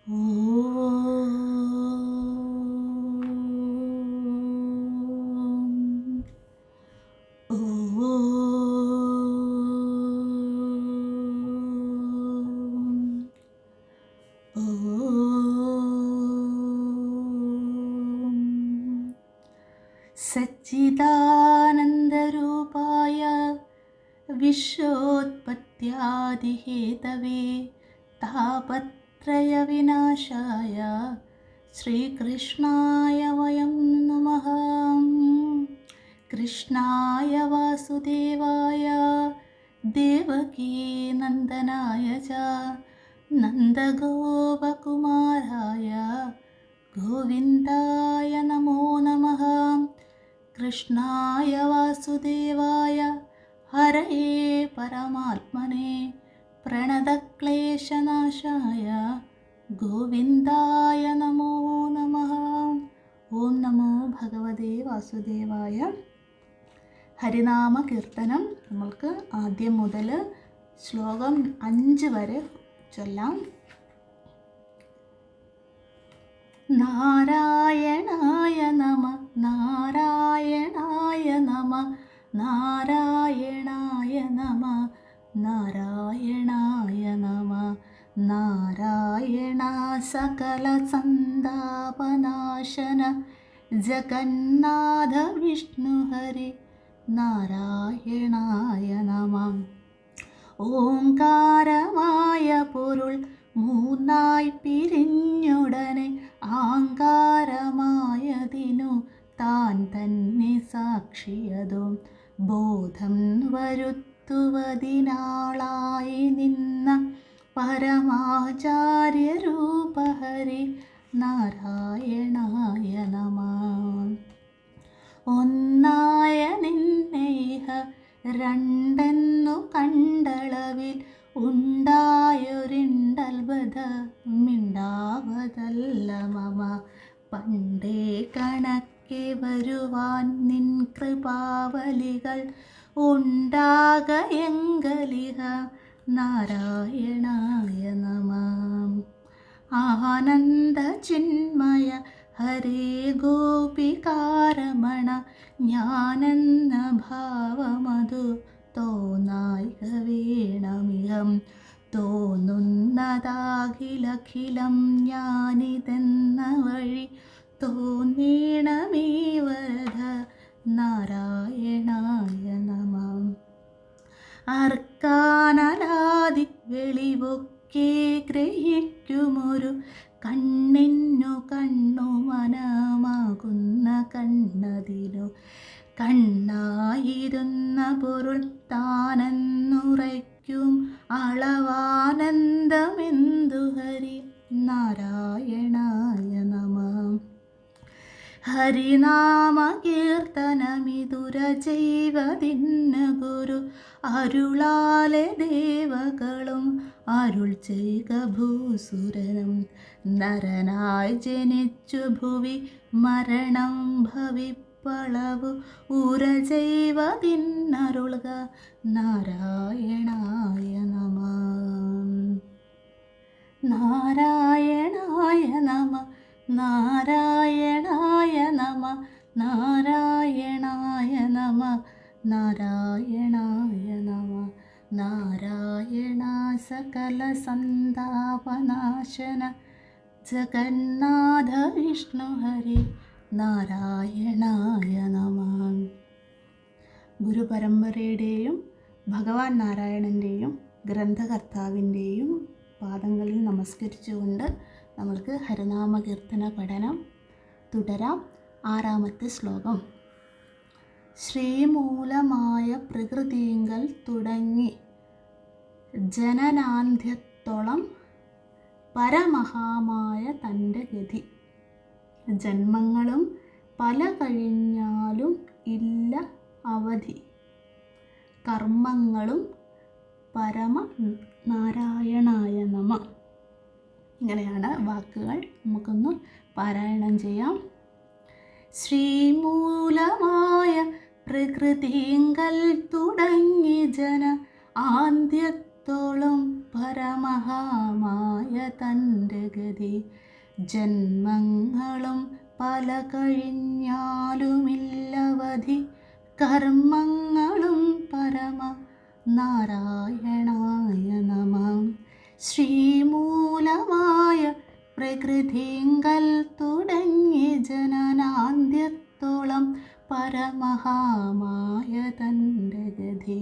സച്ചിദാനന്ദരൂപായ വിശ്വോത്പത്യാദിഹേതവേ താപത്രയവിനാശായ ശ്രീകൃഷ്ണായ വയം നമഃ. കൃഷ്ണായ വാസുദേവായ ദേവകീനന്ദനായ ച നന്ദഗോപകുമാരായ ഗോവിന്ദായ നമോ നമഃ. കൃഷ്ണായ വാസുദേവായ ഹരയേ പരമാത്മനെ പ്രണതക്ലേശനാശായ ഗോവിന്ദായ നമോ നമഃ. ഓം നമോ ഭഗവതേ വാസുദേവായ. ഹരിനാമ കീർത്തനം നമ്മൾക്ക് ആദ്യം മുതൽ ശ്ലോകം 5 വരെ ചൊല്ലാം. നാരായണായ നമ നാരായണായ നമ നാരായണായ നമ നാരായണായ നമ. നാരായണ സകല സന്താപനാശന ജഗന്നാഥ വിഷ്ണുഹരി നാരായണായ നമ. ഓംകാരമായ പൊരുൾ മൂന്നായി പിരിഞ്ഞുടനെ ആങ്കാരമായതിനു താൻ തന്നെ സാക്ഷിയതും ബോധം വരുത്തുവതിനാളായി നിന്ന പരമാചാര്യരൂപഹരി നാരായണായ നമ. ഒന്നായ നിന്നേഹ രണ്ടെന്നു കണ്ടളവിൽ ഉണ്ടായൊരിണ്ടൽബധ മിണ്ടാവതല്ല മമ. പണ്ടേ കണക്കെ വരുവാൻ നിൻ കൃപാവലികൾ ഉണ്ടാകയെങ്കലിഹ നാരായണായ നമ. ആനന്ദ ചിന്മയ ഹരേ ഗോപികാരമണ ജ്ഞാനെന്ന ഭാവമതു തോന്നായിക വേണമിഹം. തോന്നുന്നതാകിലഖിലം ഞാനിതെന്ന വഴി തോന്നീണമേ വരദ നാരായണായ നമ. അർക്കാനലാദി വെളിവൊക്കെ ഗ്രഹിക്കുമൊരു കണ്ണിന്നു കണ്ണു മനമാകുന്ന കണ്ണതിനു കണ്ണായിരുന്ന പൊരുൾ താനെന്നുറയ്ക്കും അളവാനന്ദമെന്തു ഹരി നാരായണായ നമ. ഹരിനാമ കീർത്തനമിതുര ചെയ്വതിന്നു ഗുരു അരുളാലെ ദേവകളും അരുൾ ചെയ്ക ഭൂസുരനും. നരനായി ജനിച്ചു ഭുവി മരണം ഭവിപ്പളവു ഉര ചെയ്വതിന്നരുൾക നാരായണായ നമ. നാരായണായ നമ നാരായണായ നമ നാരായണായ നമ നാരായണായ നമ. നാരായണ സകല സന്താപനാശന ജഗന്നാഥ വിഷ്ണുഹരി നാരായണായ നമ. ഗുരുപരമ്പരയുടെയും ഭഗവാൻ നാരായണൻ്റെയും ഗ്രന്ഥകർത്താവിൻ്റെയും പാദങ്ങളിൽ നമസ്കരിച്ചുകൊണ്ട് നമ്മൾക്ക് ഹരിനാമ കീർത്തന പഠനം തുടരാം. 6ാമത്തെ ശ്ലോകം. ശ്രീമൂലമായ പ്രകൃതിങ്കൽ തുടങ്ങി ജനനാന്ത്യത്തോളം പരമഹാമായ തൻ്റെ ഗതി. ജന്മങ്ങളും പല കഴിഞ്ഞാലും ഇല്ല അവധി. കർമ്മങ്ങളും പരമ നാരായണായ നമ. ഇങ്ങനെയാണ് വാക്കുകൾ. നമുക്കൊന്ന് പാരായണം ചെയ്യാം. ശ്രീമൂലമായ പ്രകൃതിങ്കൽ തുടങ്ങി ജന ആദ്യത്തോളം പരമഹാമായ തൻ്റെ ഗതി. ജന്മങ്ങളും പല കഴിഞ്ഞാലുമില്ലവധി, കർമ്മങ്ങളും പരമ നാരായണായ നമഃ. ശ്രീമൂലമായ പ്രകൃതിങ്കൽ തുടങ്ങി ജനനാന്ത്യത്തോളം പരമഹാമായ തൻ്റെ ഗതി.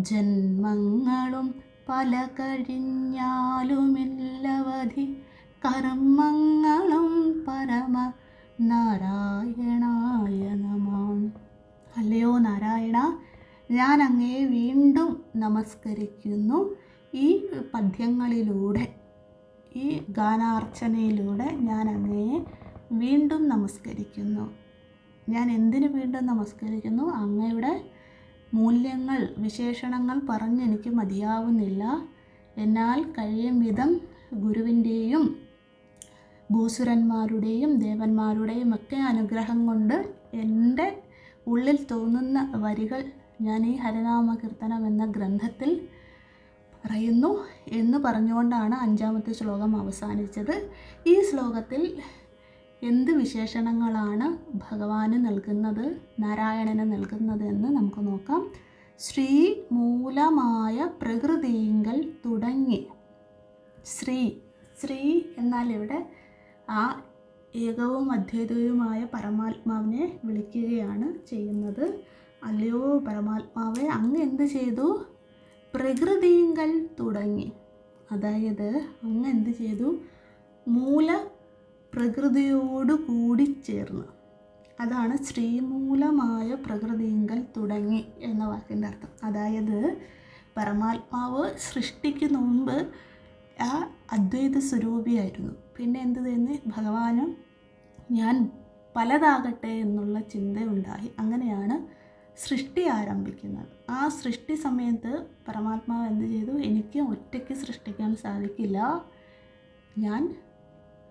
ജന്മങ്ങളും പല കഴിഞ്ഞാലുമില്ലവധി, കർമ്മങ്ങളും പരമ നാരായണായ നമഃ. അല്ലയോ നാരായണ, ഞാൻ അങ്ങയെ വീണ്ടും നമസ്കരിക്കുന്നു. ഈ പദ്യങ്ങളിലൂടെ, ഈ ഗാനാർച്ചനയിലൂടെ ഞാൻ അങ്ങയെ വീണ്ടും നമസ്കരിക്കുന്നു. ഞാൻ എന്തിനു വീണ്ടും നമസ്കരിക്കുന്നു? അങ്ങയുടെ മൂല്യങ്ങൾ, വിശേഷണങ്ങൾ പറഞ്ഞെനിക്ക് മതിയാവുന്നില്ല. എന്നാൽ കഴിയും വിധം ഗുരുവിൻ്റെയും ഭൂസുരന്മാരുടെയും ദേവന്മാരുടെയും ഒക്കെ അനുഗ്രഹം കൊണ്ട് എൻ്റെ ഉള്ളിൽ തോന്നുന്ന വരികൾ ഞാൻ ഈ ഹരനാമകീർത്തനം എന്ന ഗ്രന്ഥത്തിൽ പറയുന്നു എന്ന് പറഞ്ഞുകൊണ്ടാണ് 5-ാമത്തെ ശ്ലോകം അവസാനിച്ചത്. ഈ ശ്ലോകത്തിൽ എന്ത് വിശേഷണങ്ങളാണ് ഭഗവാന് നൽകുന്നത്, നാരായണന് നൽകുന്നത് എന്ന് നമുക്ക് നോക്കാം. ശ്രീ മൂലമായ പ്രകൃതിങ്കൽ തുടങ്ങി. ശ്രീ എന്നാൽ ഇവിടെ ആ ഏകവും അദ്വൈതവുമായ പരമാത്മാവിനെ വിളിക്കുകയാണ് ചെയ്യുന്നത്. അല്ലയോ പരമാത്മാവെ, അങ്ങ് എന്ത് ചെയ്തു? പ്രകൃതിങ്കൽ തുടങ്ങി. അതായത് അങ്ങ് എന്ത് ചെയ്തു? മൂല പ്രകൃതിയോട് കൂടി ചേർന്ന്. അതാണ് ശ്രീമൂലമായ പ്രകൃതിങ്കൽ തുടങ്ങി എന്ന വാക്കിൻ്റെ അർത്ഥം. അതായത് പരമാത്മാവ് സൃഷ്ടിക്ക് മുമ്പ് ആ അദ്വൈത സ്വരൂപിയായിരുന്നു. പിന്നെ എന്ത് തന്നെ ഭഗവാനും ഞാൻ പലതാകട്ടെ എന്നുള്ള ചിന്തയുണ്ടായി. അങ്ങനെയാണ് സൃഷ്ടി ആരംഭിക്കുന്നത്. ആ സൃഷ്ടി സമയത്ത് പരമാത്മാവ് എന്ത് ചെയ്തു? എനിക്ക് ഒറ്റയ്ക്ക് സൃഷ്ടിക്കാൻ സാധിക്കില്ല, ഞാൻ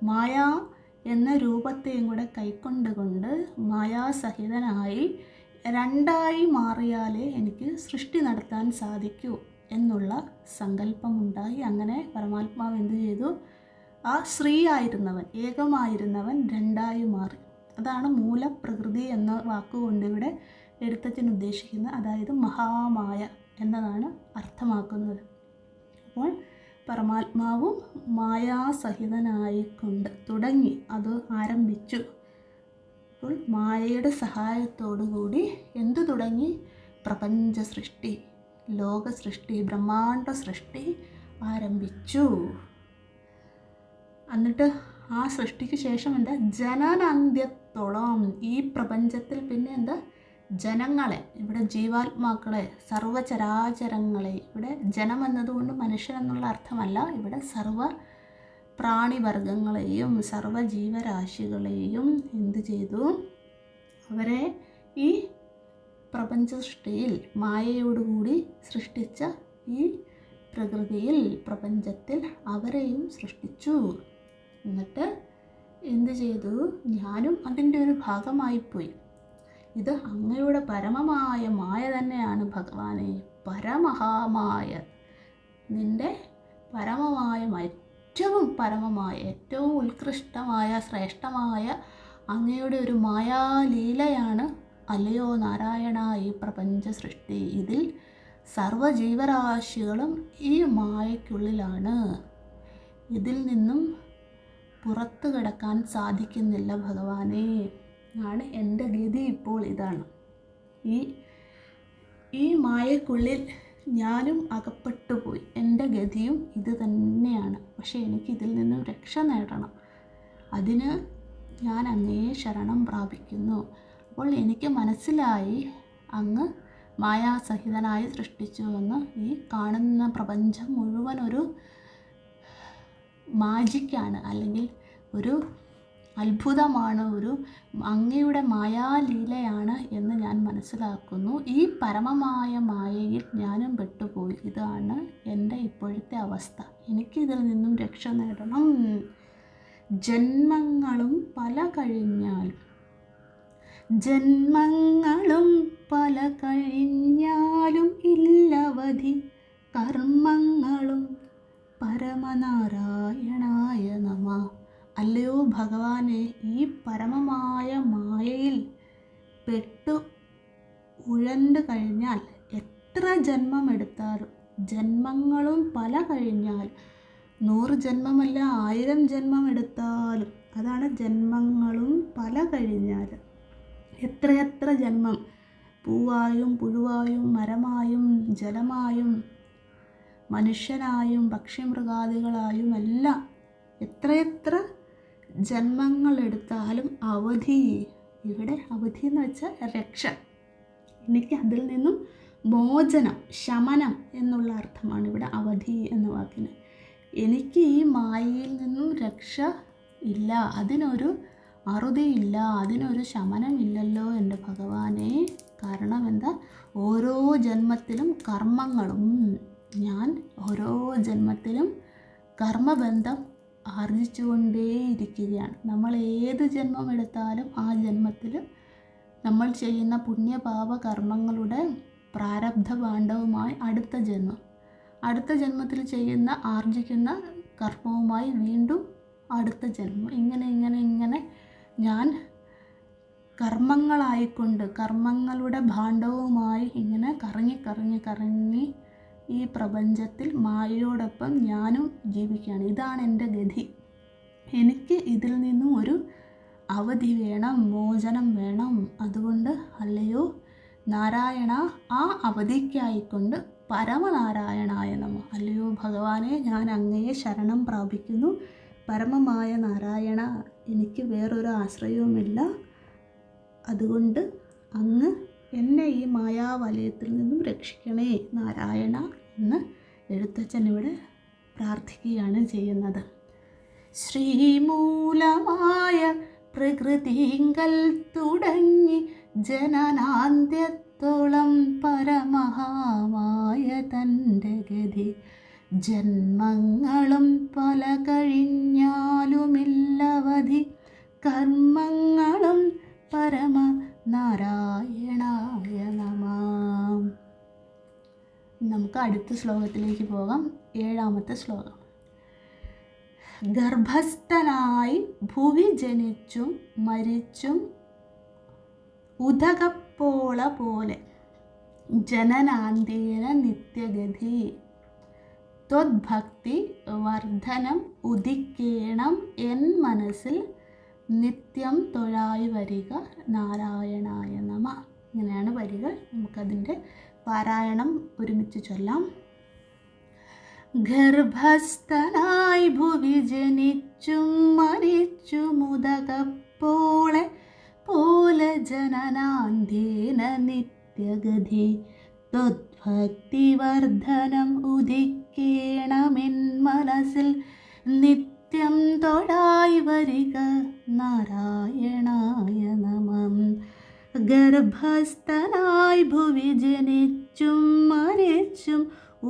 മായ എന്ന രൂപത്തെയും കൂടെ കൈക്കൊണ്ടുകൊണ്ട് മായാസഹിതനായി രണ്ടായി മാറിയാലേ എനിക്ക് സൃഷ്ടി നടത്താൻ സാധിക്കൂ എന്നുള്ള സങ്കല്പമുണ്ടായി. അങ്ങനെ പരമാത്മാവ് എന്ത് ചെയ്തു? ആ ശ്രീ ആയിരുന്നവൻ, ഏകമായിരുന്നവൻ രണ്ടായി മാറി. അതാണ് മൂലപ്രകൃതി എന്ന വാക്കുകൊണ്ട് ഇവിടെ എഴുത്തച്ഛൻ ഉദ്ദേശിക്കുന്നത്. അതായത് മഹാമായ എന്നതാണ് അർത്ഥമാക്കുന്നത്. അപ്പോൾ പരമാത്മാവും മായാസഹിതനായിക്കൊണ്ട് തുടങ്ങി, അത് ആരംഭിച്ചു. അപ്പോൾ മായയുടെ സഹായത്തോടുകൂടി എന്തു തുടങ്ങി? പ്രപഞ്ച സൃഷ്ടി, ലോക സൃഷ്ടി, ബ്രഹ്മാണ്ഡ സൃഷ്ടി ആരംഭിച്ചു. എന്നിട്ട് ആ സൃഷ്ടിക്ക് ശേഷം എന്താ? ജനനാന്ത്യത്തോളം ഈ പ്രപഞ്ചത്തിൽ പിന്നെ എന്താ? ജനങ്ങളെ, ഇവിടെ ജീവാത്മാക്കളെ, സർവചരാചരങ്ങളെ, ഇവിടെ ജനം എന്നതുകൊണ്ട് മനുഷ്യൻ എന്നുള്ള അർത്ഥമല്ല, ഇവിടെ സർവ പ്രാണിവർഗങ്ങളെയും സർവജീവരാശികളെയും എന്ത് ചെയ്തു? അവരെ ഈ പ്രപഞ്ച സൃഷ്ടിയിൽ മായയോടുകൂടി സൃഷ്ടിച്ച ഈ പ്രകൃതിയിൽ, പ്രപഞ്ചത്തിൽ അവരെയും സൃഷ്ടിച്ചു. എന്നിട്ട് എന്ത് ചെയ്തു? ഞാനും അതിൻ്റെ ഒരു ഭാഗമായിപ്പോയി. ഇത് അങ്ങയുടെ പരമമായ മായ തന്നെയാണ് ഭഗവാനെ. പരമഹാമായ, നിൻ്റെ പരമമായ, ഏറ്റവും പരമമായ, ഏറ്റവും ഉത്കൃഷ്ടമായ, ശ്രേഷ്ഠമായ അങ്ങയുടെ ഒരു മായാലീലയാണ് അല്ലയോ നാരായണ ഈ പ്രപഞ്ച സൃഷ്ടി. ഇതിൽ സർവജീവരാശികളും ഈ മായയ്ക്കുള്ളിലാണ്. ഇതിൽ നിന്നും പുറത്തു കിടക്കാൻ സാധിക്കുന്നില്ല ഭഗവാനെ. ആണ് എൻ്റെ ഗതി. ഇപ്പോൾ ഇതാണ്, ഈ മായക്കുള്ളിൽ ഞാനും അകപ്പെട്ടു പോയി. എൻ്റെ ഗതിയും ഇത് തന്നെയാണ്. പക്ഷേ എനിക്ക് ഇതിൽ നിന്നും രക്ഷ നേടണം. അതിന് ഞാൻ അങ്ങയെ ശരണം പ്രാപിക്കുന്നു. അപ്പോൾ എനിക്ക് മനസ്സിലായി അങ്ങ് മായാസഹിതനായി സൃഷ്ടിച്ചുവെന്ന്. ഈ കാണുന്ന പ്രപഞ്ചം മുഴുവൻ ഒരു മാജിക്കാണ്, അല്ലെങ്കിൽ ഒരു അത്ഭുതമാണ്, ഒരു അങ്ങയുടെ മായാലീലയാണ് എന്ന് ഞാൻ മനസ്സിലാക്കുന്നു. ഈ പരമമായ മായയിൽ ഞാനും പെട്ടുപോയി. ഇതാണ് എൻ്റെ ഇപ്പോഴത്തെ അവസ്ഥ. എനിക്കിതിൽ നിന്നും രക്ഷ നേടണം. ജന്മങ്ങളും പല കഴിഞ്ഞാലും, ജന്മങ്ങളും പല കഴിഞ്ഞാലും ഇല്ലവധി, കർമ്മങ്ങളും പരമനാരായണായ നമ. അല്ലയോ ഭഗവാനെ, ഈ പരമമായ മായയിൽ പെട്ടു ഉഴണ്ടു കഴിഞ്ഞാൽ എത്ര ജന്മമെടുത്താലും, ജന്മങ്ങളും പല കഴിഞ്ഞാൽ, 100 ജന്മമല്ല 1000 ജന്മം എടുത്താലും, അതാണ് ജന്മങ്ങളും പല കഴിഞ്ഞാൽ, എത്രയെത്ര ജന്മം, പൂവായും പുഴുവായും മരമായും ജലമായും മനുഷ്യനായും പക്ഷിമൃഗാദികളായും എല്ലാം എത്രയെത്ര ജന്മങ്ങളെടുത്താലും അവധി. ഇവിടെ അവധി എന്ന് വെച്ചാൽ രക്ഷ. എനിക്ക് അതിൽ നിന്നും മോചനം, ശമനം എന്നുള്ള അർത്ഥമാണ് ഇവിടെ അവധി എന്ന വാക്കിന്. എനിക്ക് ഈ മായയിൽ നിന്നും രക്ഷ ഇല്ല, അതിനൊരു അറുതിയില്ല, അതിനൊരു ശമനമില്ലല്ലോ എൻ്റെ ഭഗവാനെ. കാരണം എന്താ? ഓരോ ജന്മത്തിലും കർമ്മങ്ങളും, ഞാൻ ഓരോ ജന്മത്തിലും കർമ്മബന്ധം ആർജിച്ചുകൊണ്ടേയിരിക്കുകയാണ്. നമ്മൾ ഏത് ജന്മം എടുത്താലും ആ ജന്മത്തിൽ നമ്മൾ ചെയ്യുന്ന പുണ്യപാപ കർമ്മങ്ങളുടെ പ്രാരബ്ധ ഭാണ്ഡവുമായി അടുത്ത ജന്മത്തിൽ ചെയ്യുന്ന ആർജിക്കുന്ന കർമ്മവുമായി വീണ്ടും അടുത്ത ജന്മം, ഇങ്ങനെ ഞാൻ കർമ്മങ്ങളായിക്കൊണ്ട് കർമ്മങ്ങളുടെ ഭാണ്ഡവുമായി ഇങ്ങനെ കറങ്ങി ഈ പ്രപഞ്ചത്തിൽ മായയോടൊപ്പം ഞാനും ജീവിക്കുകയാണ്. ഇതാണ് എൻ്റെ ഗതി. എനിക്ക് ഇതിൽ നിന്നും ഒരു അവധി വേണം, മോചനം വേണം. അതുകൊണ്ട് അല്ലയോ നാരായണ, ആ അവധിക്കായിക്കൊണ്ട് പരമനാരായണായ നമ. അല്ലയോ ഭഗവാനെ, ഞാൻ അങ്ങയെ ശരണം പ്രാപിക്കുന്നു. പരമമായ നാരായണ, എനിക്ക് വേറൊരു ആശ്രയവുമില്ല. അതുകൊണ്ട് അങ്ങ് എന്നെ ഈ മായാവലയത്തിൽ നിന്നും രക്ഷിക്കണേ നാരായണ എന്ന് എഴുത്തച്ഛൻ ഇവിടെ പ്രാർത്ഥിക്കുകയാണ് ചെയ്യുന്നത്. ശ്രീമൂലമായ പ്രകൃതിങ്കൽ തുടങ്ങി ജനനാന്ത്യത്തോളം പരമഹാമായ തൻ്റെ ഗതി, ജന്മങ്ങളും പല കഴിഞ്ഞാലുമില്ലവധി, കർമ്മങ്ങളും പരമ നാരായണായ നമ. നമുക്ക് അടുത്ത ശ്ലോകത്തിലേക്ക് പോകാം. 7ാമത്തെ ശ്ലോകം. ഗർഭസ്ഥനായി ഭുവി ജനിച്ചും മരിച്ചും ഉദകപ്പോള പോലെ ജനനാന്ത്യേന നിത്യഗതി, ത്വദ്ഭക്തി വർദ്ധനം ഉദിക്കേണം എൻ മനസ്സിൽ, നിത്യം തൊഴായി വരിക നാരായണായ നമ. ഇങ്ങനെയാണ് വരികൾ. നമുക്കതിൻ്റെ പാരായണം ഒരുമിച്ച് ചൊല്ലാം. ഗർഭസ്ഥനായി ഭുവി ജനിച്ചും മരിച്ചും ഉദകപ്പോളെ പോലെ ജനനാന്ത്യേന നിത്യഗതി, ത്വദ്ഭക്തി വർദ്ധനം ഉദിക്കേണമെൻ മനസ്സിൽ, നിത്യം തൊഴായി വരിക നാരായണായ നമം. ഗർഭസ്ഥനായി ഭുവി ജനിച്ചും മരിച്ചും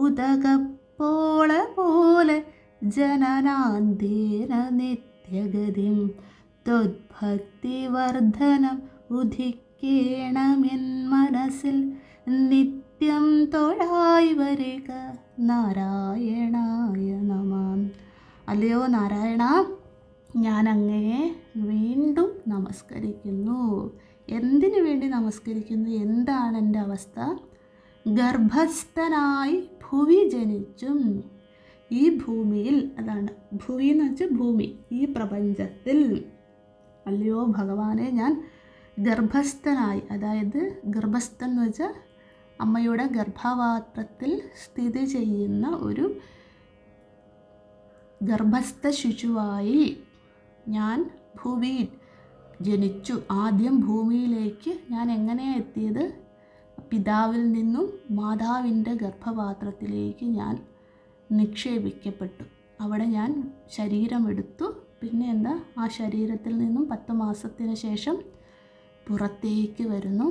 ഉദകപ്പോളെ പോലെ ജനനാന്ത്യേന നിത്യഗതിം, ത്വദ്ഭക്തി വർദ്ധനം ഉദിക്കേണമെൻ മനസ്സിൽ, നിത്യം തൊഴായി വരിക നാരായണായ നമം. അല്ലയോ നാരായണ, ഞാൻ അങ്ങയെ വീണ്ടും നമസ്കരിക്കുന്നു. എന്തിനു വേണ്ടി നമസ്കരിക്കുന്നു? എന്താണ് എൻ്റെ അവസ്ഥ? ഗർഭസ്ഥനായി ഭുവി ജനിച്ചും, ഈ ഭൂമിയിൽ, അതാണ് ഭുവി എന്ന് വെച്ചാൽ ഭൂമി, ഈ പ്രപഞ്ചത്തിൽ, അല്ലയോ ഭഗവാനെ, ഞാൻ ഗർഭസ്ഥനായി, അതായത് ഗർഭസ്ഥൻ എന്ന് വെച്ചാൽ അമ്മയുടെ ഗർഭപാത്രത്തിൽ സ്ഥിതി ചെയ്യുന്ന ഒരു ഗർഭസ്ഥ ശിശുവായി ഞാൻ ഭൂമിയിൽ ജനിച്ചു. ആദ്യം ഭൂമിയിലേക്ക് ഞാൻ എങ്ങനെയാണ് എത്തിയത്? പിതാവിൽ നിന്നും മാതാവിൻ്റെ ഗർഭപാത്രത്തിലേക്ക് ഞാൻ നിക്ഷേപിക്കപ്പെട്ടു. അവിടെ ഞാൻ ശരീരമെടുത്തു. പിന്നെ എന്താ, ആ ശരീരത്തിൽ നിന്നും 10 മാസത്തിന് ശേഷം പുറത്തേക്ക് വരുന്നു.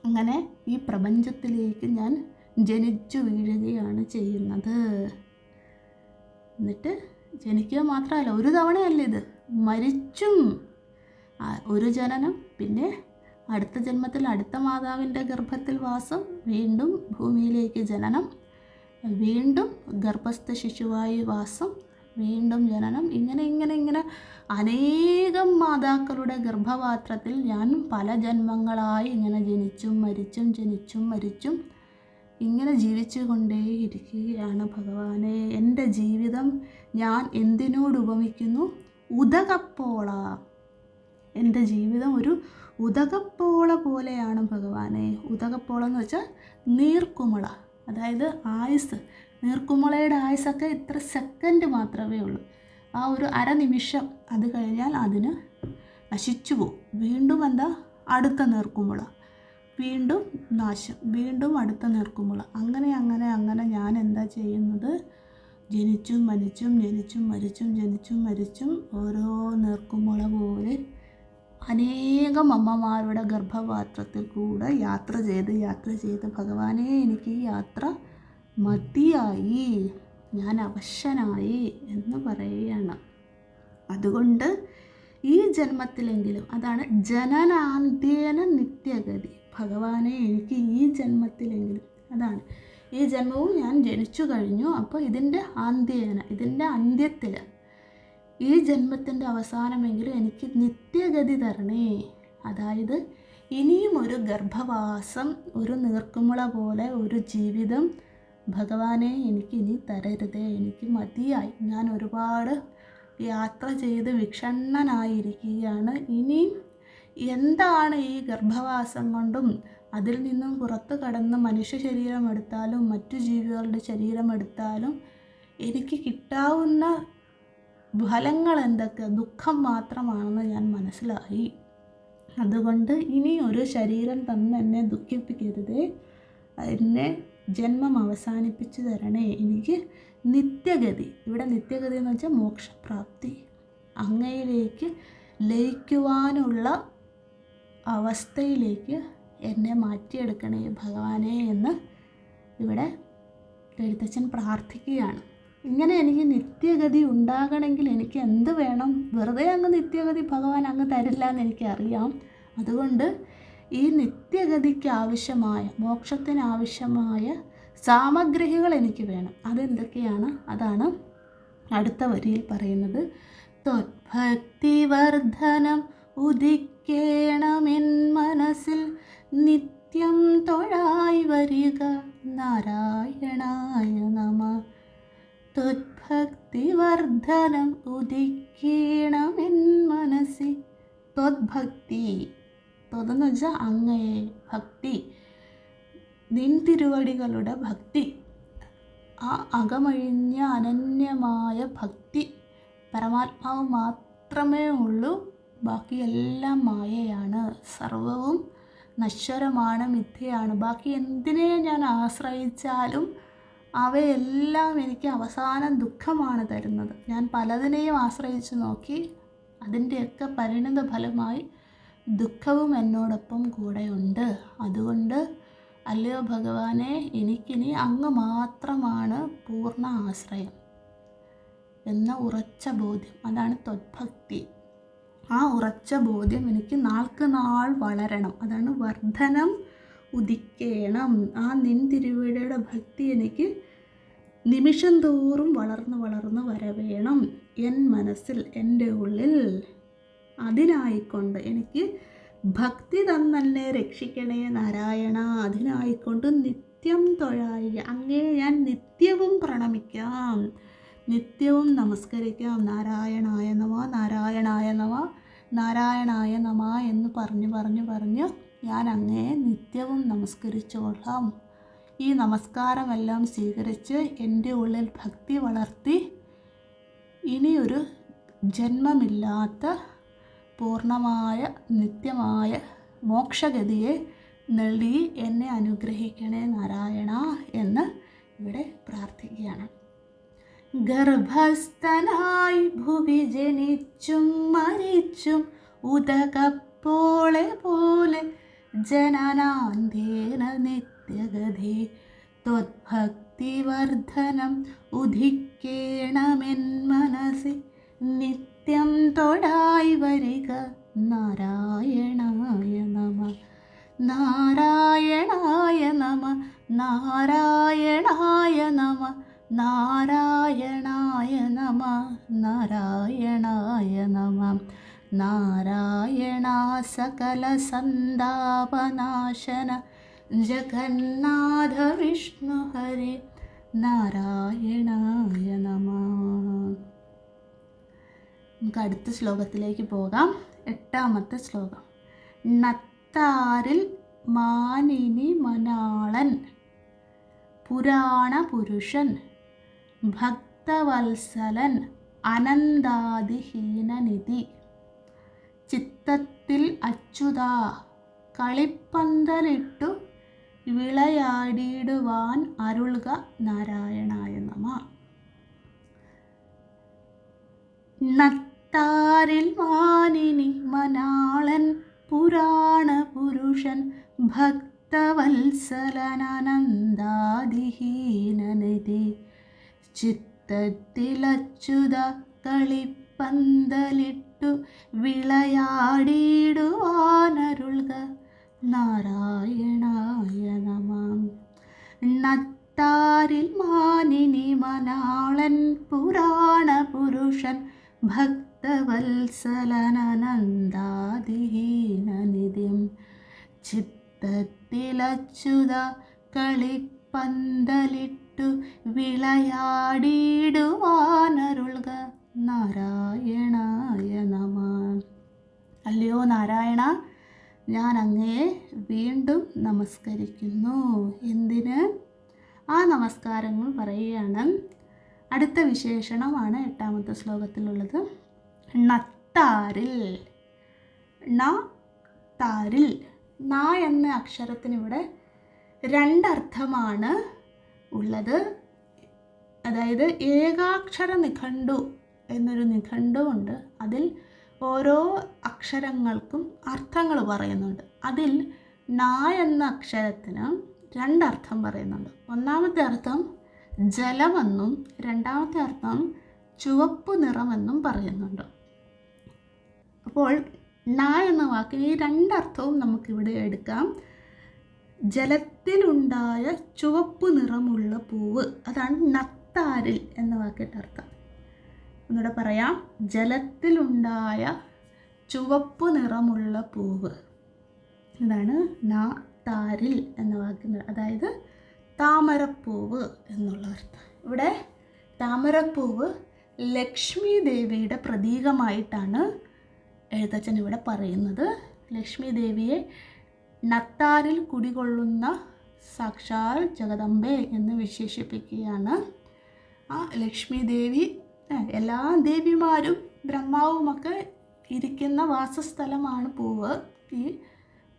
അങ്ങനെ ഈ പ്രപഞ്ചത്തിലേക്ക് ഞാൻ ജനിച്ചു വീഴുകയാണ് ചെയ്യുന്നത്. എന്നിട്ട് ജനിക്കുക മാത്രമല്ല, ഒരു തവണയല്ല ഇത്, മരിച്ചും. ഒരു ജനനം, പിന്നെ അടുത്ത ജന്മത്തിൽ അടുത്ത മാതാവിൻ്റെ ഗർഭത്തിൽ വാസം, വീണ്ടും ഭൂമിയിലേക്ക് ജനനം, വീണ്ടും ഗർഭസ്ഥ ശിശുവായി വാസം, വീണ്ടും ജനനം, ഇങ്ങനെ അനേകം മാതാക്കളുടെ ഗർഭപാത്രത്തിൽ ഞാൻ പല ജന്മങ്ങളായി ഇങ്ങനെ ജനിച്ചും മരിച്ചും ഇങ്ങനെ ജീവിച്ചു കൊണ്ടേയിരിക്കുകയാണ് ഭഗവാനെ. എൻ്റെ ജീവിതം ഞാൻ എന്തിനോട് ഉപമിക്കുന്നു? ഉദകപ്പോള. എൻ്റെ ജീവിതം ഒരു ഉദകപ്പോള പോലെയാണ് ഭഗവാനെ. ഉദകപ്പോള എന്ന് വെച്ചാൽ നീർക്കുമിള, അതായത് ആയുസ്. നീർക്കുമിളയുടെ ആയുസ്സൊക്കെ ഇത്ര സെക്കൻഡ് മാത്രമേ ഉള്ളൂ. ആ ഒരു അരനിമിഷം, അത് കഴിഞ്ഞാൽ അതിന് നശിച്ചു പോകും. വീണ്ടും അടുത്ത നീർക്കുമിള, വീണ്ടും നാശം, വീണ്ടും അടുത്ത നീർക്കുമിള. അങ്ങനെ ഞാൻ എന്താ ചെയ്യുന്നത്? ജനിച്ചും മരിച്ചും ഓരോ നീർക്കുമിള പോലെ അനേകം അമ്മമാരുടെ ഗർഭപാത്രത്തിൽ കൂടെ യാത്ര ചെയ്ത് ഭഗവാനെ, എനിക്ക് ഈ യാത്ര മതിയായി, ഞാൻ അവശനായി എന്ന് പറയുകയാണ്. അതുകൊണ്ട് ഈ ജന്മത്തിലെങ്കിലും, അതാണ് ജനനാന്ത്യേന നിത്യഗതി. ഭഗവാനെ, എനിക്ക് ഈ ജന്മത്തിലെങ്കിലും, അതാണ് ഈ ജന്മവും ഞാൻ ജനിച്ചു കഴിഞ്ഞു. അപ്പോൾ ഇതിൻ്റെ അന്ത്യത്തിൽ, ഈ ജന്മത്തിൻ്റെ അവസാനമെങ്കിലും എനിക്ക് നിത്യഗതി തരണേ. അതായത് ഇനിയും ഒരു ഗർഭവാസം, ഒരു നീർക്കുമിള പോലെ ഒരു ജീവിതം ഭഗവാനെ എനിക്ക് ഇനി തരരുതേ, എനിക്ക് മതിയായി. ഞാൻ ഒരുപാട് യാത്ര ചെയ്ത് വിഷണ്ണനായിരിക്കുകയാണ്. ഇനിയും എന്താണ് ഈ ഗർഭവാസം കൊണ്ടും അതിൽ നിന്നും പുറത്ത് കടന്ന് മനുഷ്യ ശരീരം എടുത്താലും മറ്റു ജീവികളുടെ ശരീരം എടുത്താലും എനിക്ക് കിട്ടാവുന്ന ഫലങ്ങൾ എന്തൊക്കെ? ദുഃഖം മാത്രമാണെന്ന് ഞാൻ മനസ്സിലായി. അതുകൊണ്ട് ഇനി ഒരു ശരീരം തന്ന് എന്നെ ദുഃഖിപ്പിക്കരുതേ, എന്നെ ജന്മം അവസാനിപ്പിച്ചു തരണേ. എനിക്ക് നിത്യഗതി, ഇവിടെ നിത്യഗതി എന്ന് വെച്ചാൽ മോക്ഷപ്രാപ്തി, അങ്ങയിലേക്ക് ലയിക്കുവാനുള്ള അവസ്ഥയിലേക്ക് എന്നെ മാറ്റിയെടുക്കണേ ഭഗവാനെ എന്ന് ഇവിടെ എഴുത്തച്ഛൻ പ്രാർത്ഥിക്കുകയാണ്. ഇങ്ങനെ എനിക്ക് നിത്യഗതി ഉണ്ടാകണമെങ്കിൽ എനിക്ക് എന്ത് വേണം? വെറുതെ അങ്ങ് നിത്യഗതി ഭഗവാൻ അങ്ങ് തരില്ല എന്ന് എനിക്കറിയാം. അതുകൊണ്ട് ഈ നിത്യഗതിക്ക് ആവശ്യമായ, മോക്ഷത്തിനാവശ്യമായ സാമഗ്രികൾ എനിക്ക് വേണം. അതെന്തൊക്കെയാണ്? അതാണ് അടുത്ത വരിയിൽ പറയുന്നത്. ത്വദ്ഭക്തിവർദ്ധനം ഉദിക്കേണമെൻ മനസ്സിൽ നിത്യം തൊഴായി വരിക നാരായണായ നമഃ. ത്വദ്ഭക്തിവർദ്ധനം ഉദിക്കേണമെൻ മനസ്സിൽ. ത്വദ്ഭക്തി, ത്വതെന്ന് വെച്ചാൽ അങ്ങയെ, ഭക്തി, നിൻ തിരുവടികളുടെ ഭക്തി, ആ അകമഴിഞ്ഞ അനന്യമായ ഭക്തി. പരമാത്മാവ് മാത്രമേ ഉള്ളൂ, ബാക്കിയെല്ലാം മായയാണ്, സർവവും നശ്വരമാണ്, മിഥ്യയാണ്. ബാക്കി എന്തിനെ ഞാൻ ആശ്രയിച്ചാലും അവയെല്ലാം എനിക്ക് അവസാനം ദുഃഖമാണ് തരുന്നത്. ഞാൻ പലതിനെയും ആശ്രയിച്ച് നോക്കി, അതിൻ്റെയൊക്കെ പരിണിത ഫലമായി ദുഃഖവും എന്നോടൊപ്പം കൂടെയുണ്ട്. അതുകൊണ്ട് അല്ലയോ ഭഗവാനെ, എനിക്കിനി അങ്ങ് മാത്രമാണ് പൂർണ്ണ ആശ്രയം എന്ന ഉറച്ച ബോധ്യം, അതാണ് ത്വദ്ഭക്തി. ആ ഉറച്ച ബോധ്യം എനിക്ക് നാൾക്ക് നാൾ വളരണം, അതാണ് വർദ്ധനം ഉദിക്കേണം. ആ നിൻ തിരുവടിയുടെ ഭക്തി എനിക്ക് നിമിഷം തോറും വളർന്ന് വരവേണം എൻ മനസ്സിൽ, എൻ്റെ ഉള്ളിൽ. അതിനായിക്കൊണ്ട് എനിക്ക് ഭക്തി തന്നെന്നെ രക്ഷിക്കണേ നാരായണ. അതിനായിക്കൊണ്ട് നിത്യം തൊഴായി അങ്ങേ ഞാൻ നിത്യവും പ്രണമിക്കാം, നിത്യവും നമസ്കരിക്കാം. നാരായണായ നമ, നാരായണായ നമ, നാരായണായ നമ എന്ന് പറഞ്ഞ് ഞാൻ അങ്ങയെ നിത്യവും നമസ്കരിച്ചോളാം. ഈ നമസ്കാരമെല്ലാം സ്വീകരിച്ച് എൻ്റെ ഉള്ളിൽ ഭക്തി വളർത്തി ഇനിയൊരു ജന്മമില്ലാത്ത പൂർണ്ണമായ നിത്യമായ മോക്ഷഗതിയെ നൽകി എന്നെ അനുഗ്രഹിക്കണേ നാരായണ എന്ന് ഇവിടെ പ്രാർത്ഥിക്കുകയാണ്. ഗർഭസ്ഥനായി ഭുവി ജനിച്ചും മരിച്ചും ഉദകപ്പോളെ പോലെ ജനനാന്ത്യേന നിത്യഗതി ത്വദ്ഭക്തിവർദ്ധനം ഉദിക്കേണമെൻ മനസ്സി നിത്യം തൊഴായി വരിക നാരായണായ നമ, നാരായണായ നമ, നാരായണായ നമ നാരായണായ നമ നാരായണായ നമ നാരായണ സകല സന്താപനാശന ജഗന്നാഥ വിഷ്ണു ഹരി നാരായണായ നമ. നമുക്ക് അടുത്ത ശ്ലോകത്തിലേക്ക് പോകാം. 8ാമത്തെ ശ്ലോകം. നത്താരിൽ മാനിനി മനാളൻ പുരാണ പുരുഷൻ ഭക്തവത്സലൻ അനന്താതിഹീനനിധി ചിത്തത്തിൽ അച്യുത കളിപ്പന്തലിട്ടു വിളയാടിയിടുവാൻ അരുൾക നാരായണായ നമ. നത്താരിൽ മാനിനി മനാളൻ പുരാണ പുരുഷൻ ഭക്തവത്സലനന്ദാതിഹീനനിധി ചിത്തത്തിലച്യുത കളിപ്പന്തലിട്ടു വിളയാടിയിടുവാനരുൾക നാരായണായ നമ. നത്താരിൽ മാനിനി മനാളൻ പുരാണ പുരുഷൻ ഭക്തവത്സലനന്ദാതിഹീനനിധിം ചിത്തത്തിലച്യുത കളിപ്പന്തലിട്ടു വിളയാടിയിടുവാനരുൾക നാരായണായ നമ. അല്ലയോ നാരായണ, ഞാൻ അങ്ങയെ വീണ്ടും നമസ്കരിക്കുന്നു. എന്തിന്? ആ നമസ്കാരങ്ങൾ പറയുകയാണ്. അടുത്ത വിശേഷണമാണ് 8ാമത്തെ ശ്ലോകത്തിലുള്ളത്. നത്താരിൽ. താരിൽ. ന എന്ന അക്ഷരത്തിന് ഇവിടെ 2 അർത്ഥമാണ് ഉള്ളത്. അതായത് ഏകാക്ഷര നിഘണ്ടു എന്നൊരു നിഘണ്ടുണ്ട്. അതിൽ ഓരോ അക്ഷരങ്ങൾക്കും അർത്ഥങ്ങൾ പറയുന്നുണ്ട്. അതിൽ ന എന്ന അക്ഷരത്തിന് 2 അർത്ഥം പറയുന്നുണ്ട്. ഒന്നാമത്തെ അർത്ഥം ജലമെന്നും 2ാമത്തെ അർത്ഥം ചുവപ്പ് നിറമെന്നും പറയുന്നുണ്ട്. അപ്പോൾ ന എന്ന വാക്കിന് ഈ 2 അർത്ഥവും നമുക്കിവിടെ എടുക്കാം. ജലത്തിലുണ്ടായ ചുവപ്പ് നിറമുള്ള പൂവ്, അതാണ് നത്താരിൽ എന്ന വാക്കിൻ്റെ അർത്ഥം. ഒന്നുകൂടെ പറയാം. ജലത്തിലുണ്ടായ ചുവപ്പ് നിറമുള്ള പൂവ്, ഇതാണ് നത്താരിൽ എന്ന വാക്കിൻ്റെ, അതായത് താമരപ്പൂവ് എന്നുള്ള അർത്ഥം. ഇവിടെ താമരപ്പൂവ് ലക്ഷ്മി ദേവിയുടെ പ്രതീകമായിട്ടാണ് എഴുത്തച്ഛൻ ഇവിടെ പറയുന്നത്. ലക്ഷ്മി ദേവിയെ നത്താരിൽ കുടികൊള്ളുന്ന സാക്ഷാൽ ജഗദംബെ എന്ന് വിശേഷിപ്പിക്കുകയാണ്. ആ ലക്ഷ്മി ദേവി എല്ലാ ദേവിമാരും ബ്രഹ്മാവുമൊക്കെ ഇരിക്കുന്ന വാസസ്ഥലമാണ് പൂവ്, ഈ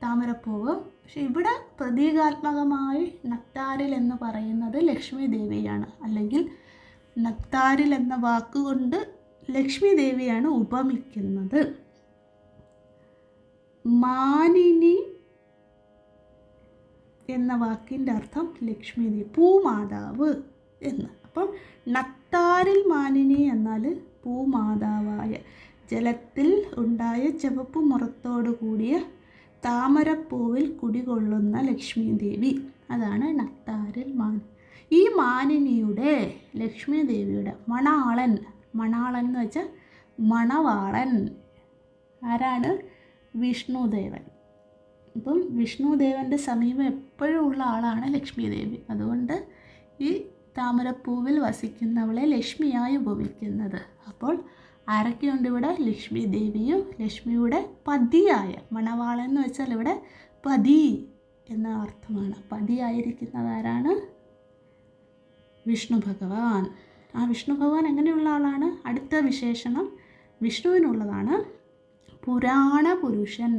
താമരപ്പൂവ്. പക്ഷെ ഇവിടെ പ്രതീകാത്മകമായി നത്താരിൽ എന്ന് പറയുന്നത് ലക്ഷ്മി ദേവിയാണ്, അല്ലെങ്കിൽ നത്താരിൽ എന്ന വാക്കുകൊണ്ട് ലക്ഷ്മി ദേവിയാണ് ഉപമിക്കുന്നത്. മാനിനി എന്ന വാക്കിൻ്റെ അർത്ഥം ലക്ഷ്മി ദേവി, പൂമാതാവ് എന്ന്. അപ്പം നത്താരിൽ മാനിനി എന്നാൽ പൂമാതാവായ, ജലത്തിൽ ഉണ്ടായ ചുവപ്പ് മുറത്തോടു കൂടിയ താമരപ്പൂവിൽ കുടികൊള്ളുന്ന ലക്ഷ്മി ദേവി, അതാണ് നത്താരിൽ മാനിനി. ഈ മാനിനിയുടെ, ലക്ഷ്മി ദേവിയുടെ മണാളൻ, മണാളൻ എന്ന് വെച്ചാൽ മണവാളൻ ആരാണ്? വിഷ്ണുദേവൻ. അപ്പം വിഷ്ണുദേവൻ്റെ സമീപം എപ്പോഴും ഉള്ള ആളാണ് ലക്ഷ്മി ദേവി. അതുകൊണ്ട് ഈ താമരപ്പൂവിൽ വസിക്കുന്നവളെ ലക്ഷ്മിയായി ഉപമിക്കുന്നത്. അപ്പോൾ ആരൊക്കെയുണ്ട് ഇവിടെ? ലക്ഷ്മി ദേവിയും ലക്ഷ്മിയുടെ പതിയായ, മണവാളൻ എന്ന് വെച്ചാൽ ഇവിടെ പതി എന്ന അർത്ഥമാണ്. പതിയായിരിക്കുന്നത് ആരാണ്? വിഷ്ണു ഭഗവാൻ. ആ വിഷ്ണു ഭഗവാൻ എങ്ങനെയുള്ള ആളാണ്? അടുത്ത വിശേഷണം വിഷ്ണുവിനുള്ളതാണ്. പുരാണ പുരുഷൻ.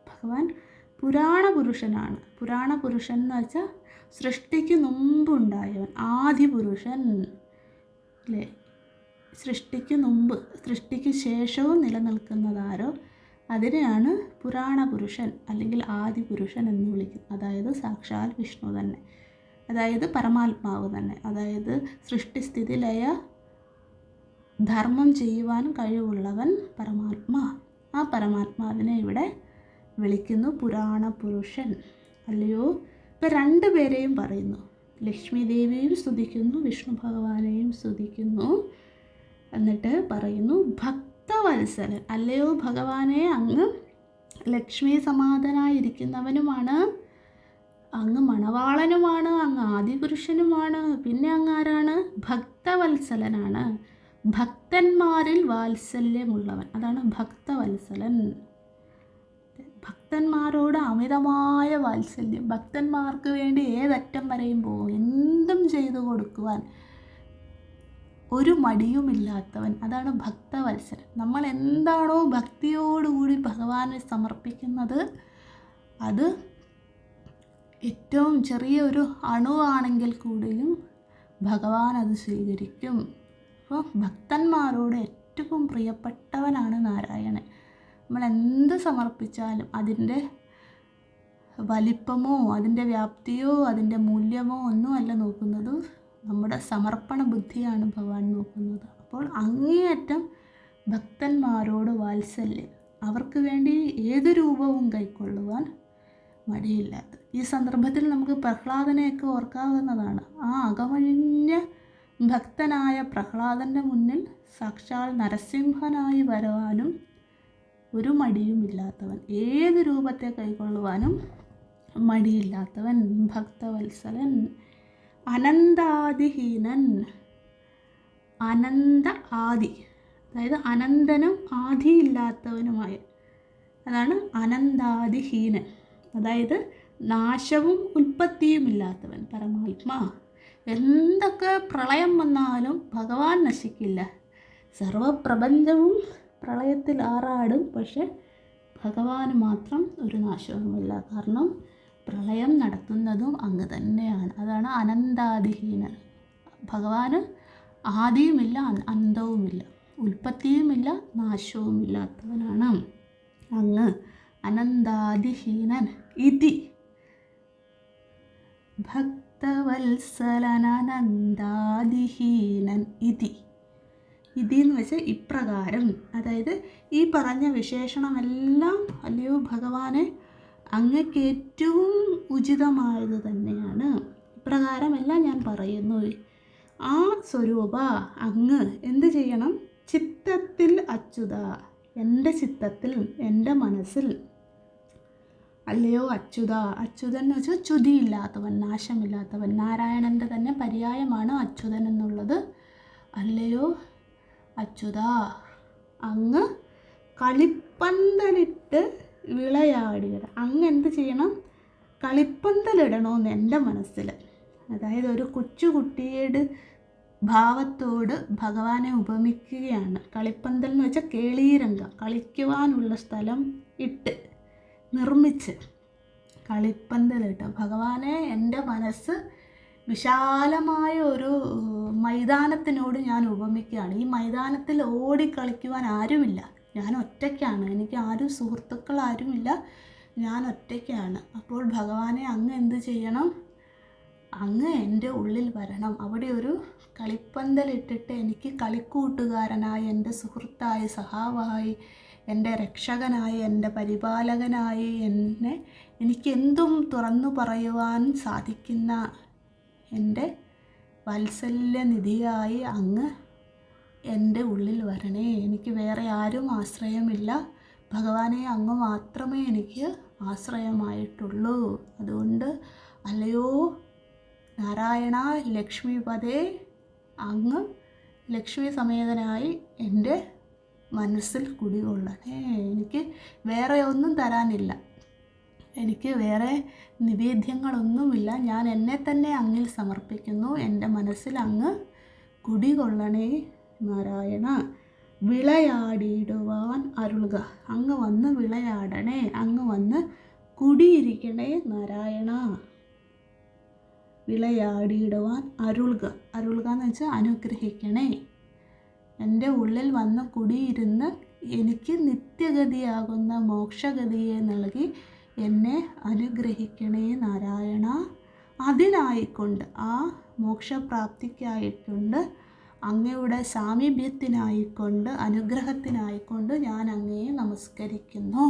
ഭഗവാൻ പുരാണ പുരുഷനാണ്. പുരാണ പുരുഷൻ എന്ന് വെച്ചാൽ സൃഷ്ടിക്ക് മുമ്പുണ്ടായവൻ, ആദിപുരുഷൻ അല്ലേ? സൃഷ്ടിക്ക് മുമ്പ്, സൃഷ്ടിക്ക് ശേഷവും നിലനിൽക്കുന്നതാരോ അതിനെയാണ് പുരാണ പുരുഷൻ അല്ലെങ്കിൽ ആദിപുരുഷൻ എന്ന് വിളിക്കുന്നത്. അതായത് സാക്ഷാൽ വിഷ്ണു തന്നെ, അതായത് പരമാത്മാവ് തന്നെ, അതായത് സൃഷ്ടിസ്ഥിതി ലയ ധർമ്മം ചെയ്യുവാൻ കഴിവുള്ളവൻ പരമാത്മാ. ആ പരമാത്മാവിനെ ഇവിടെ വിളിക്കുന്നു പുരാണ പുരുഷൻ. അല്ലയോ ഇപ്പം രണ്ടുപേരെയും പറയുന്നു. ലക്ഷ്മി ദേവിയും സ്തുതിക്കുന്നു, വിഷ്ണു ഭഗവാനെയും സ്തുതിക്കുന്നു. എന്നിട്ട് പറയുന്നു, ഭക്തവത്സലൻ, അല്ലയോ ഭഗവാനെ, അങ്ങ് ലക്ഷ്മി സമാധനായിരിക്കുന്നവനുമാണ്, അങ്ങ് മണവാളനുമാണ്, അങ്ങ് ആദിപുരുഷനുമാണ്, പിന്നെ അങ്ങ് ആരാണ്? ഭക്തവത്സലനാണ്, ഭക്തന്മാരിൽ വാത്സല്യമുള്ളവൻ. അതാണ് ഭക്തവത്സലൻ. ഭക്തന്മാരോട് അമിതമായ വാത്സല്യം, ഭക്തന്മാർക്ക് വേണ്ടി ഏതറ്റം വരെയും പോകും, എന്തും ചെയ്തു കൊടുക്കുവാൻ ഒരു മടിയുമില്ലാത്തവൻ. അതാണ് ഭക്തവത്സലൻ. നമ്മൾ എന്താണോ ഭക്തിയോടുകൂടി ഭഗവാനെ സമർപ്പിക്കുന്നത്, അത് ഏറ്റവും ചെറിയ ഒരു അണുവാണെങ്കിൽ കൂടിയും ഭഗവാൻ അത് സ്വീകരിക്കും. അപ്പോൾ ഭക്തന്മാരോട് ഏറ്റവും പ്രിയപ്പെട്ടവനാണ് നാരായണൻ. നമ്മൾ എന്ത് സമർപ്പിച്ചാലും അതിൻ്റെ വലിപ്പമോ അതിൻ്റെ വ്യാപ്തിയോ അതിൻ്റെ മൂല്യമോ ഒന്നുമല്ല നോക്കുന്നത്, നമ്മുടെ സമർപ്പണ ബുദ്ധിയാണ് ഭഗവാൻ നോക്കുന്നത്. അപ്പോൾ അങ്ങേയറ്റം ഭക്തന്മാരോട് വാത്സല്യം, അവർക്ക് വേണ്ടി ഏത് രൂപവും കൈക്കൊള്ളുവാൻ മടിയില്ലാത്ത. ഈ സന്ദർഭത്തിൽ നമുക്ക് പ്രഹ്ലാദനെയൊക്കെ ഓർക്കാവുന്നതാണ്. ആ അകമഴിഞ്ഞ ഭക്തനായ പ്രഹ്ലാദൻ്റെ മുന്നിൽ സാക്ഷാൽ നരസിംഹനായി വരുവാനും ഒരു മടിയുമില്ലാത്തവൻ, ഏത് രൂപത്തെ കൈക്കൊള്ളുവാനും മടിയില്ലാത്തവൻ, ഭക്തവത്സലൻ. അനന്താദിഹീനൻ, അനന്ത ആദി, അതായത് അനന്തനും ആദിയില്ലാത്തവനുമായ, അതാണ് അനന്താദിഹീനൻ. അതായത് നാശവും ഉൽപ്പത്തിയുമില്ലാത്തവൻ, പരമാത്മാ. എന്തൊക്കെ പ്രളയം വന്നാലും ഭഗവാൻ നശിക്കില്ല. സർവപ്രപഞ്ചവും പ്രളയത്തിൽ ആറാടും, പക്ഷെ ഭഗവാന് മാത്രം ഒരു നാശവുമില്ല. കാരണം പ്രളയം നടത്തുന്നതും അങ്ങ് തന്നെയാണ്. അതാണ് അനന്താദിഹീനൻ. ഭഗവാന് ആദിയുമില്ല, അന്തവുമില്ല, ഉൽപ്പത്തിയുമില്ല, നാശവുമില്ലാത്തവനാണ് അങ്ങ്. അനന്താദിഹീനൻ ഇതി ഭക്തവത്സലനനന്താദിഹീനൻ ഇതി. ഇതി എന്ന് വെച്ചാൽ ഇപ്രകാരം, അതായത് ഈ പറഞ്ഞ വിശേഷണമെല്ലാം അല്ലയോ ഭഗവാനെ അങ്ങക്ക് ഏറ്റവും ഉചിതമായത് തന്നെയാണ്. ഇപ്രകാരമെല്ലാം ഞാൻ പറയുന്നു. ആ സ്വരൂപ അങ്ങ് എന്ത് ചെയ്യണം? ചിത്തത്തിൽ അച്യുത, എൻ്റെ ചിത്തത്തിൽ, എൻ്റെ മനസ്സിൽ, അല്ലയോ അച്യുത. അച്യുതൻ എന്ന് വെച്ചാൽ ച്യുതിയില്ലാത്തവൻ, നാശമില്ലാത്തവൻ. നാരായണൻ്റെ തന്നെ പര്യായമാണ് അച്യുതൻ എന്നുള്ളത്. അല്ലയോ അച്യുത, അങ്ങ് കളിപ്പന്തലിട്ട് വിളയാടിയിട. അങ്ങ് എന്ത് ചെയ്യണം? കളിപ്പന്തലിടണമെന്ന് എൻ്റെ മനസ്സിൽ. അതായത് ഒരു കൊച്ചുകുട്ടിയുടെ ഭാവത്തോട് ഭഗവാനെ ഉപമിക്കുകയാണ്. കളിപ്പന്തൽ എന്ന് വെച്ചാൽ കേളീരംഗം, കളിക്കുവാനുള്ള സ്ഥലം ഇട്ട് നിർമ്മിച്ച് കളിപ്പന്തലിട്ട് ഭഗവാനെ എൻ്റെ മനസ്സ് വിശാലമായ ഒരു മൈതാനത്തിനോട് ഞാൻ ഉപമിക്കുകയാണ്. ഈ മൈതാനത്തിൽ ഓടിക്കളിക്കുവാൻ ആരുമില്ല, ഞാൻ ഒറ്റയ്ക്കാണ്, എനിക്ക് ആരും സുഹൃത്തുക്കൾ ആരുമില്ല, ഞാൻ ഒറ്റയ്ക്കാണ്. അപ്പോൾ ഭഗവാനെ അങ്ങ് എന്ത് ചെയ്യണം? അങ്ങ് എൻ്റെ ഉള്ളിൽ വരണം. അവിടെ ഒരു കളിപ്പന്തലിട്ടിട്ട് എനിക്ക് കളിക്കൂട്ടുകാരനായി, എൻ്റെ സുഹൃത്തായി, സഹാവായി, എൻ്റെ രക്ഷകനായി, എൻ്റെ പരിപാലകനായി, എനിക്കെന്തും തുറന്നു പറയുവാൻ സാധിക്കുന്ന എൻ്റെ വാത്സല്യനിധിയായി അങ്ങ് എൻ്റെ ഉള്ളിൽ വരണേ. എനിക്ക് വേറെ ആരും ആശ്രയമില്ല ഭഗവാനെ, അങ്ങ് മാത്രമേ എനിക്ക് ആശ്രയമായിട്ടുള്ളൂ. അതുകൊണ്ട് അല്ലയോ നാരായണ ലക്ഷ്മിപദേ, അങ്ങ് ലക്ഷ്മി സമേതനായി എൻ്റെ മനസ്സിൽ കുടികൊള്ളണേ. എനിക്ക് വേറെ ഒന്നും തരാനില്ല, എനിക്ക് വേറെ നിവേദ്യങ്ങളൊന്നുമില്ല. ഞാൻ എന്നെ തന്നെ അങ്ങിൽ സമർപ്പിക്കുന്നു. എൻ്റെ മനസ്സിൽ അങ്ങ് കുടികൊള്ളണേ നാരായണ. വിളയാടിയിടുവാൻ അരുളുക, അങ്ങ് വന്ന് വിളയാടണേ, അങ്ങ് വന്ന് കുടിയിരിക്കണേ നാരായണ. വിളയാടിയിടുവാൻ അരുളുക, അരുളുക എന്ന് വെച്ചാൽ അനുഗ്രഹിക്കണേ. എൻ്റെ ഉള്ളിൽ വന്ന് കുടിയിരുന്ന് എനിക്ക് നിത്യഗതിയാകുന്ന മോക്ഷഗതിയെ നൽകി എന്നെ അനുഗ്രഹിക്കണേ നാരായണ. അതിനായിക്കൊണ്ട്, ആ മോക്ഷപ്രാപ്തിക്കായിക്കൊണ്ട്, അങ്ങയുടെ സാമീപ്യത്തിനായിക്കൊണ്ട്, അനുഗ്രഹത്തിനായിക്കൊണ്ട് ഞാൻ അങ്ങയെ നമസ്കരിക്കുന്നു.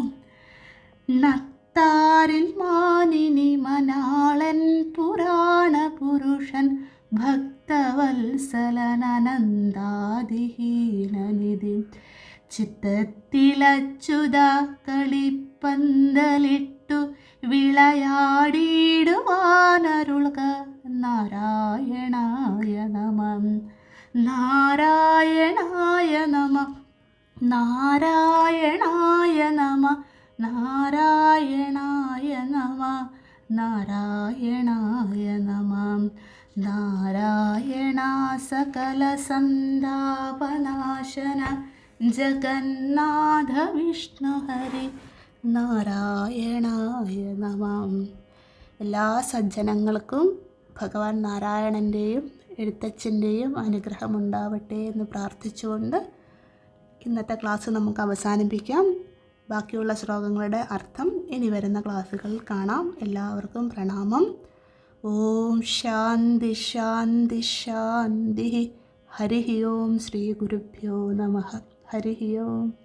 ഭക്താരിൽ മാനിനി മനാളൻ പുരാണ പുരുഷൻ ഭക്തവത്സലനന്ദാതിഹീനനിധി ചിത്തത്തിലച്യുത കളിപ്പന്തലിട്ടു വിളയാടിയിടുവാനരുൾക നാരായണായ നമഃ നാരായണായ നമഃ നാരായണായ നമഃ നാരായണായ നമഃ നാരായണായ നമഃ നാരായണ സകല സന്താപനാശന ജഗന്നാഥ വിഷ്ണു ഹരി നാരായണായ നമഃ. എല്ലാ സജ്ജനങ്ങൾക്കും ഭഗവാൻ നാരായണൻ്റെയും എഴുത്തച്ഛൻ്റെയും അനുഗ്രഹമുണ്ടാവട്ടെ എന്ന് പ്രാർത്ഥിച്ചുകൊണ്ട് ഇന്നത്തെ ക്ലാസ് നമുക്ക് അവസാനിപ്പിക്കാം. ബാക്കിയുള്ള ശ്ലോകങ്ങളുടെ അർത്ഥം ഇനി വരുന്ന ക്ലാസ്സുകളിൽ കാണാം. എല്ലാവർക്കും പ്രണാമം. ഓം ശാന്തി ശാന്തി ശാന്തി. ഹരി ഓം. ശ്രീ ഗുരുഭ്യോ നമഃ. ഹരി ഓം.